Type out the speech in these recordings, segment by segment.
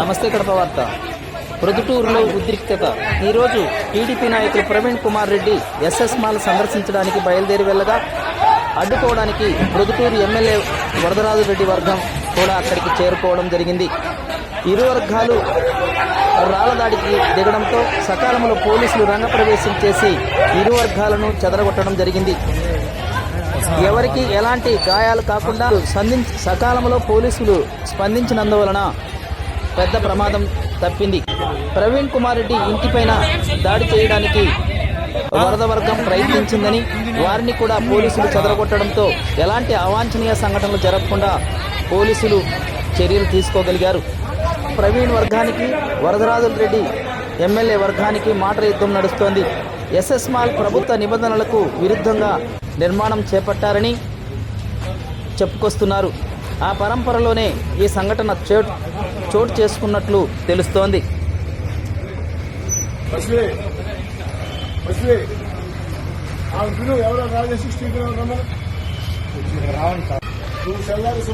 నమస్తే కడప వార్త. ప్రొద్దుటూరులో ఉద్రిక్తత. ఈరోజు టీడీపీ నాయకులు ప్రవీణ్ కుమార్ రెడ్డి ఎస్ఎస్ మాల్ సందర్శించడానికి బయలుదేరి వెళ్ళగా అడ్డుకోవడానికి ప్రొద్దుటూరు ఎమ్మెల్యే వరదరాజు రెడ్డి వర్గం కూడా అక్కడికి చేరుకోవడం జరిగింది. ఇరు వర్గాలు రాళ్లదాడికి దిగడంతో సకాలంలో పోలీసులు రంగప్రవేశం చేసి ఇరు వర్గాలను చెదరగొట్టడం జరిగింది. ఎవరికి ఎలాంటి గాయాలు కాకుండా సకాలంలో పోలీసులు స్పందించినందువలన పెద్ద ప్రమాదం తప్పింది. ప్రవీణ్ కుమార్ రెడ్డి ఇంటిపైన దాడి చేయడానికి వరద వర్గం ప్రయత్నించిందని, వారిని కూడా పోలీసులు చెదరగొట్టడంతో ఎలాంటి అవాంఛనీయ సంఘటనలు జరగకుండా పోలీసులు చర్యలు తీసుకోగలిగారు. ప్రవీణ్ వర్గానికి వరదరాజు రెడ్డి ఎమ్మెల్యే వర్గానికి మాటల యుద్ధం నడుస్తోంది. ఎస్ఎస్ మాల్ ప్రభుత్వ నిబంధనలకు విరుద్ధంగా నిర్మాణం చేపట్టారని చెప్పుకొస్తున్నారు. ఆ పరంపరలోనే ఈ సంఘటన చోటు చేసుకున్నట్లు తెలుస్తోంది. తీసుకుంటారు నాకు 20 తీసుకోండి.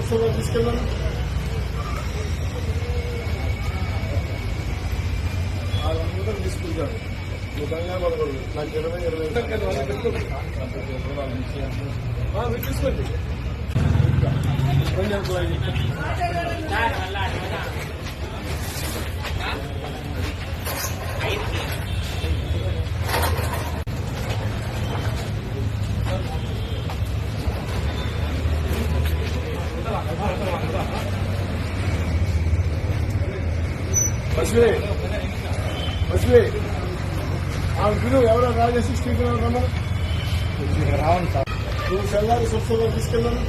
ఎవరో రాజేసి స్పీకర్ రమ్మను. నువ్వు సెల్లారి సబ్సెల్లో తీసుకెళ్ళాను.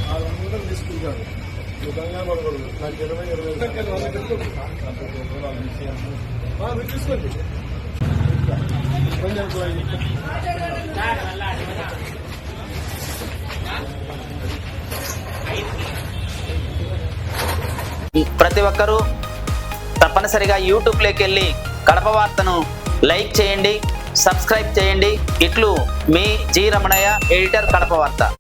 వాళ్ళందరూ తీసుకుంటారు. నువ్వు కంగారు పడకూడదు. నాకు 20 తీసుకోండి. ప్రతి ఒక్కరూ తప్పనిసరిగా యూట్యూబ్లోకి వెళ్ళి కడప వార్తను లైక్ చేయండి, సబ్స్క్రైబ్ చేయండి. ఇట్లు మీ జి రమణయ్య, ఎడిటర్, కడప వార్త.